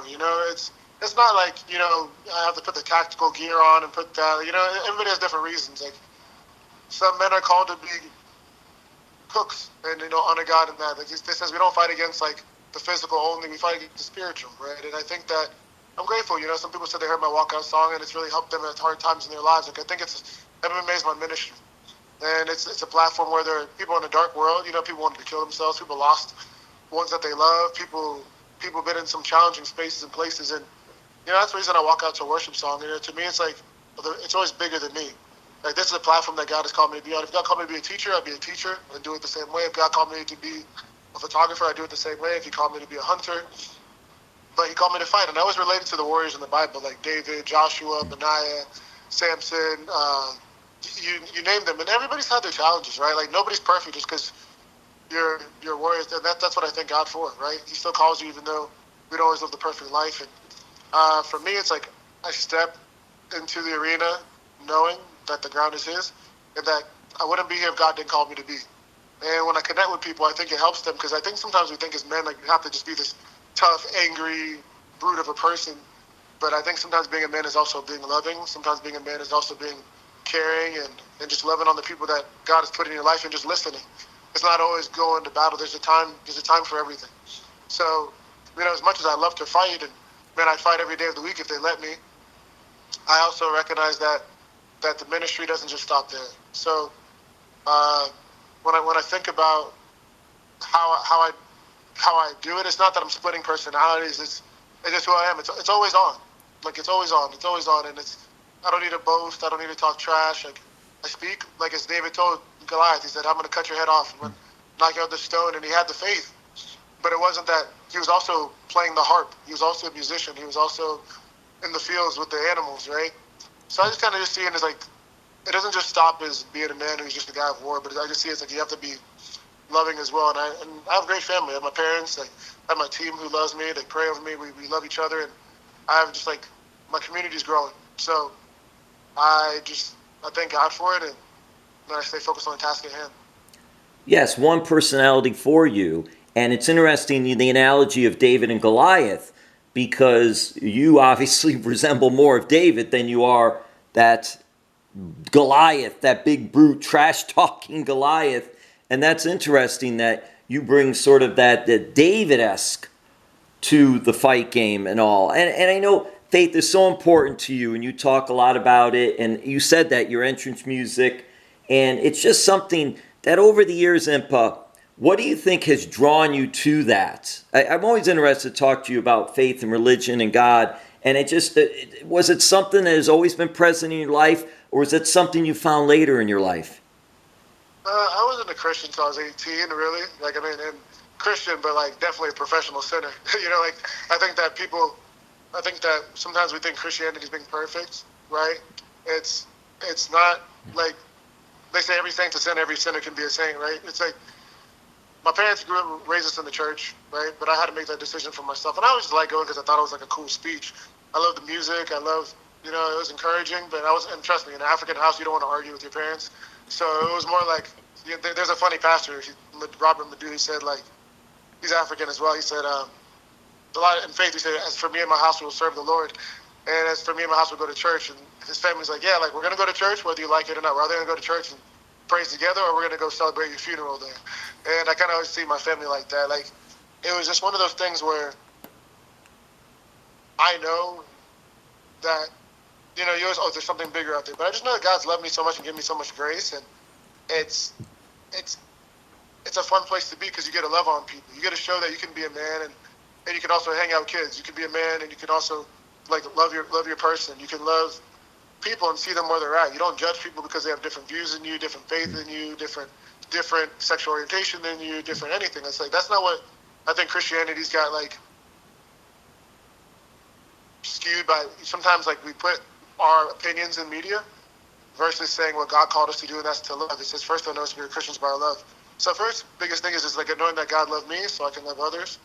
for. It's not like, I have to put the tactical gear on and put that. Everybody has different reasons. Like, some men are called to be cooks and, honor God in that. Like, this says we don't fight against, like, the physical only, we fight against the spiritual, right? And I think that I'm grateful. Some people said they heard my walkout song and it's really helped them at hard times in their lives. Like, I think MMA is my ministry. And it's a platform where there are people in the dark world, people wanted to kill themselves, people lost ones that they love, people been in some challenging spaces and places. And, that's the reason I walk out to a worship song. To me, it's like, it's always bigger than me. Like, this is a platform that God has called me to be on. If God called me to be a teacher, I'd be a teacher and do it the same way. If God called me to be a photographer, I'd do it the same way. If He called me to be a hunter, but He called me to fight. And I was related to the warriors in the Bible, like David, Joshua, Benaiah, Samson, you name them. And everybody's had their challenges, right? Like, nobody's perfect just because you're warriors. And that's what I thank God for, right? He still calls you even though we don't always live the perfect life. And for me, it's like I step into the arena knowing that the ground is His and that I wouldn't be here if God didn't call me to be. And when I connect with people, I think it helps them, because I think sometimes we think as men, like, you have to just be this tough, angry brute of a person. But I think sometimes being a man is also being loving. Sometimes being a man is also being caring and just loving on the people that God has put in your life and just listening. It's not always going to battle. There's a time for everything. So, as much as I love to fight, and man, I fight every day of the week if they let me, I also recognize that the ministry doesn't just stop there. So when I think about how I do it, it's not that I'm splitting personalities. It's just who I am. It's always on. Like, it's always on. It's always on. And I don't need to boast. I don't need to talk trash. Like, I speak, like as David told Goliath. He said, I'm going to cut your head off and knock you out the stone. And he had the faith. But it wasn't that. He was also playing the harp. He was also a musician. He was also in the fields with the animals, right? So I just kind of just see it as like, it doesn't just stop as being a man who's just a guy of war, but I just see it as like you have to be loving as well. And I have a great family. I have my parents. I have my team who loves me. They pray over me. We love each other. And I have just, like, my community's growing. So I thank God for it, and I stay focused on the task at hand. Yes, one personality for you. And it's interesting, the analogy of David and Goliath, because you obviously resemble more of David than you are that Goliath, that big brute, trash-talking Goliath. And that's interesting that you bring sort of that David-esque to the fight game and all. And I know faith is so important to you, and you talk a lot about it. And you said that, your entrance music. And it's just something that over the years, Impa, what do you think has drawn you to that? I'm always interested to talk to you about faith and religion and God. And was it something that has always been present in your life, or is it something you found later in your life? I wasn't a Christian until I was 18, really. And Christian, but, like, definitely a professional sinner. I think that sometimes we think Christianity is being perfect, right? It's not like they say every saint's a sinner, every sinner can be a saint, right? It's like, my parents raised us in the church, right? But I had to make that decision for myself. And I always just liked going because I thought it was like a cool speech. I love the music. I love, it was encouraging. But and trust me, in an African house, you don't want to argue with your parents. So it was more like, there's a funny pastor, Robert Madu, he said, like, he's African as well. He said, a lot in faith, he said, as for me and my house, we will serve the Lord. And as for me and my house, we'll go to church. And his family's like, yeah, like, we're going to go to church, whether you like it or not. We're either going to go to church and praise together, or we're going to go celebrate your funeral there. And I kind of always see my family like that. Like, it was just one of those things where I know that, you always, there's something bigger out there. But I just know that God's loved me so much and given me so much grace. And it's a fun place to be, because you get to love on people. You get to show that you can be a man, and you can also hang out with kids. You can be a man, and you can also, like, love your person. You can love people and see them where they're at. You don't judge people because they have different views than you, different faith than you, different sexual orientation than you, different anything. It's like, that's not what I think Christianity's got, like, skewed by. Sometimes, like, we put our opinions in media versus saying what God called us to do, and that's to love. It says, first they'll know us, we are Christians by our love. So first biggest thing is like knowing that God loved me so I can love others,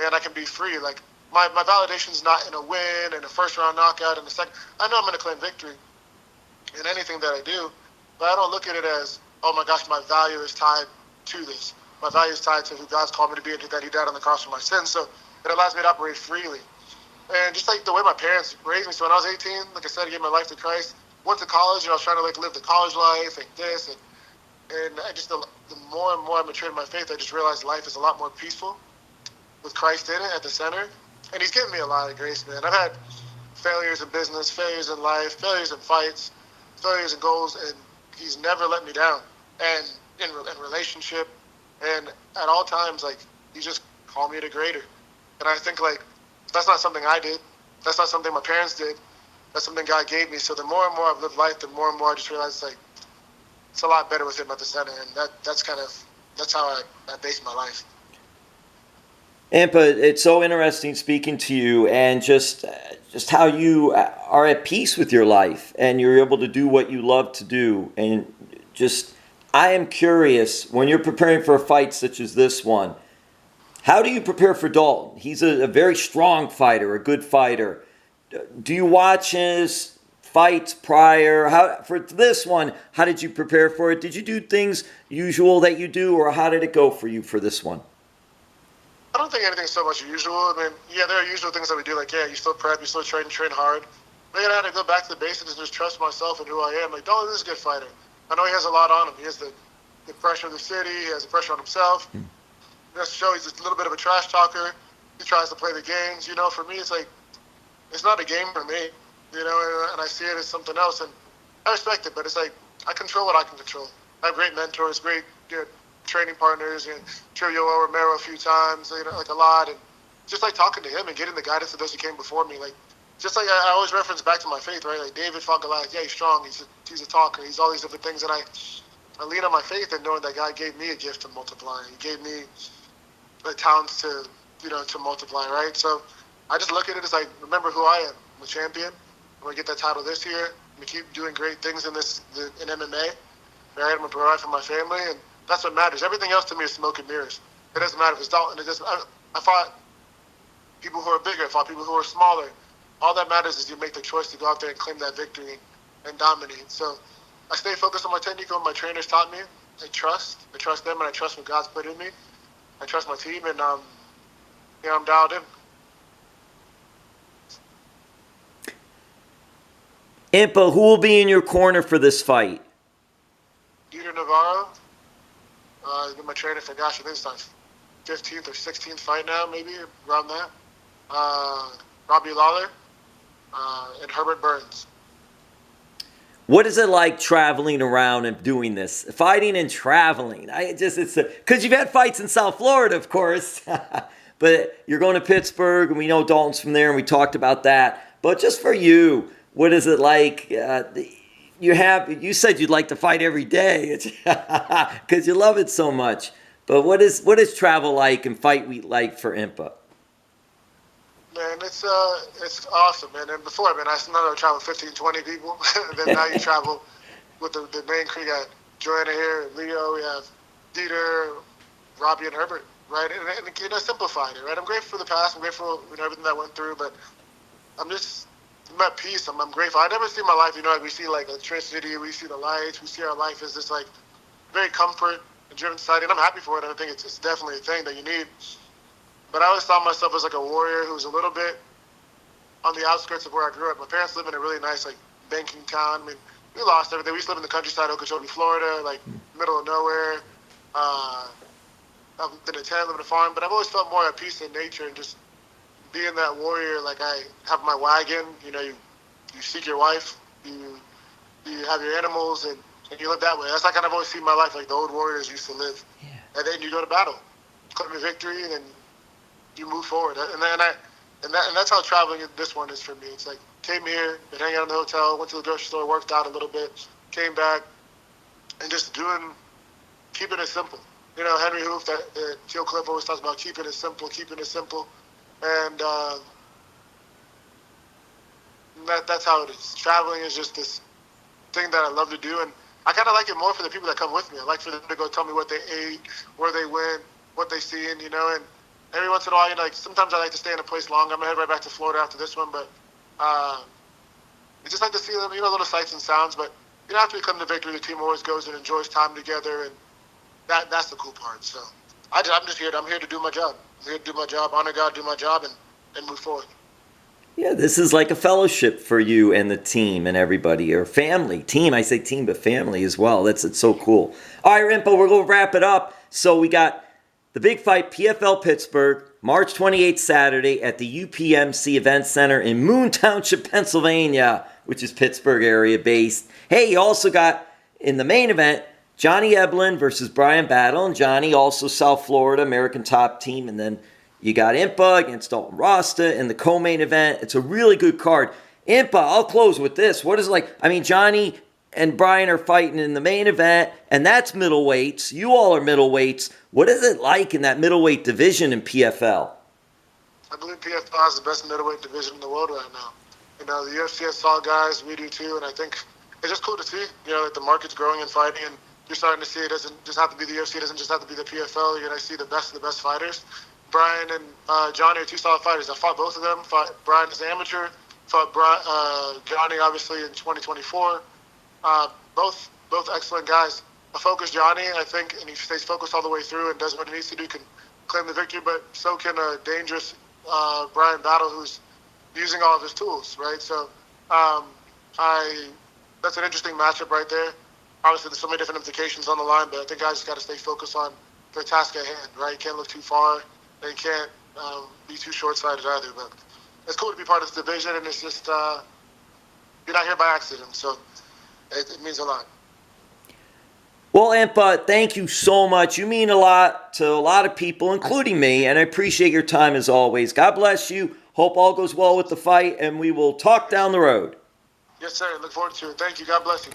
and I can be free. Like, my validation is not in a win and a first round knockout and a second. I know I'm going to claim victory in anything that I do, but I don't look at it as, oh my gosh, my value is tied to this. My value is tied to who God's called me to be and that He died on the cross for my sins. So it allows me to operate freely. And just like the way my parents raised me. So when I was 18, like I said, I gave my life to Christ. Went to college, and I was trying to like live the college life, like this, and I just the more and more I matured in my faith, I just realized life is a lot more peaceful with Christ in it at the center. And He's given me a lot of grace, man. I've had failures in business, failures in life, failures in fights, failures in goals, and He's never let me down. And in relationship, and at all times, like He just called me to greater. And I think like that's not something I did. That's not something my parents did. That's something God gave me. So the more and more I've lived life, the more and more I just realized like it's a lot better with Him at the center, and that's how I base my life. Impa, it's so interesting speaking to you, and just how you are at peace with your life, and you're able to do what you love to do. And just, I am curious, when you're preparing for a fight such as this one, how do you prepare for Dalton? He's a very strong fighter, a good fighter. Do you watch his fights prior? For this one, how did you prepare for it? Did you do things usual that you do, or how did it go for you for this one? I don't think anything's so much usual. I mean, yeah, there are usual things that we do, like, yeah, you still prep, you still train hard. But I had to go back to the basics and just trust myself and who I am. Like, Dalton is a good fighter. I know he has a lot on him. He has the pressure of the city. He has the pressure on himself. Just to show he's a little bit of a trash talker. He tries to play the games. You know, for me, it's like, it's not a game for me, you know, and I see it as something else. And I respect it, but it's like, I control what I can control. I have great mentors, great good training partners, and Trivial Romero a few times, you know, like a lot. And just like talking to him and getting the guidance of those who came before me. Like, just like I always reference back to my faith, right? Like David fought Goliath. Yeah, he's strong. He's a talker. He's all these different things. And I lean on my faith and knowing that God gave me a gift to multiply. He gave me the talents to, you know, to multiply, right? So I just look at it as like, remember who I am. I'm a champion. I'm going to get that title this year. I'm going to keep doing great things in MMA. Right? I'm going to provide for my family, and that's what matters. Everything else to me is smoke and mirrors. It doesn't matter if it's Dalton. I fought people who are bigger. I fought people who are smaller. All that matters is you make the choice to go out there and claim that victory and dominate. So I stay focused on my technique, on what my trainers taught me. I trust them, and I trust what God's put in me. I trust my team, and I'm dialed in. Impa, who will be in your corner for this fight? Dieter Navarro. He's been my trainer for, gosh, I think it's my 15th or 16th fight now, maybe, around that. Robbie Lawler, and Herbert Burns. What is it like traveling around and doing this? Fighting and traveling. Because you've had fights in South Florida, of course. But you're going to Pittsburgh, and we know Dalton's from there, and we talked about that. But just for you, what is it like? You said you'd like to fight every day because you love it so much. But what is travel like and fight week like for Impa? Man, it's awesome, man. And before, man, I traveled 15, 20 people. And then now you travel with the main crew. You got Joanna here, Leo, we have Dieter, Robbie, and Herbert, right? And you know, simplified it, right? I'm grateful for the past. I'm grateful for everything that I went through, but I'm at peace. I'm grateful. I never see my life, you know, like we see like electricity, we see the lights, we see our life as this like very comfort and driven society, and I'm happy for it. I think it's definitely a thing that you need. But I always thought myself as like a warrior who was a little bit on the outskirts of where I grew up. My parents live in a really nice like banking town. I mean, we lost everything. We used to live in the countryside, Okeechobee, Florida, like middle of nowhere. I've been a tenant, living in a farm, but I've always felt more at peace in nature and just being that warrior. Like I have my wagon, you know, you seek your wife, you have your animals, and you live that way. That's like I've always seen my life, like the old warriors used to live. Yeah. And then you go to battle, claim a victory, and then you move forward. And that's how traveling this one is for me. It's like came here, been hanging out in the hotel, went to the grocery store, worked out a little bit, came back, and just keeping it simple. You know, Henry Hoof, Teal Cliff always talks about keeping it simple. And that's how it is. Traveling is just this thing that I love to do, and I kind of like it more for the people that come with me. I like for them to go tell me what they ate, where they went, what they seen, you know. And every once in a while, you know, like sometimes I like to stay in a place longer. I'm gonna head right back to Florida after this one, but I just like to see, you know, little sights and sounds. But you know, after we come to victory, the team always goes and enjoys time together, and that's the cool part. So I'm just here. I'm here to do my job. I'm here to do my job, honor God, do my job, and move forward. Yeah, this is like a fellowship for you and the team and everybody, or family. Team, I say team, but family as well. It's so cool. All right, Impa, we're going to wrap it up. So we got the big fight, PFL Pittsburgh, March 28th, Saturday at the UPMC Events Center in Moon Township, Pennsylvania, which is Pittsburgh area based. Hey, you also got in the main event, Johnny Eblen versus Bryan Battle. And Johnny, also South Florida, American top team. And then you got Impa against Dalton Rosta in the co-main event. It's a really good card. Impa, I'll close with this. What is it like? I mean, Johnny and Bryan are fighting in the main event, and that's middleweights. You all are middleweights. What is it like in that middleweight division in PFL? I believe PFL is the best middleweight division in the world right now. You know, the UFC has solid guys, we do too, and I think it's just cool to see, you know, that the market's growing and fighting, and you're starting to see it doesn't just have to be the UFC, it doesn't just have to be the PFL. You're going to see the best of the best fighters. Bryan and Johnny are two solid fighters. I fought both of them. Fought Bryan as an amateur. Fought Johnny, obviously, in 2024. Both excellent guys. A focused Johnny, I think, and he stays focused all the way through and does what he needs to do, can claim the victory, but so can a dangerous Bryan Battle who's using all of his tools, right? So that's an interesting matchup right there. Obviously, there's so many different implications on the line, but I think guys just got to stay focused on their task at hand, right? You can't look too far. They can't be too short-sighted either. But it's cool to be part of this division, and it's just you're not here by accident, so it means a lot. Well, Impa, thank you so much. You mean a lot to a lot of people, including me, and I appreciate your time as always. God bless you. Hope all goes well with the fight, and we will talk down the road. Yes, sir. Look forward to it. Thank you. God bless you.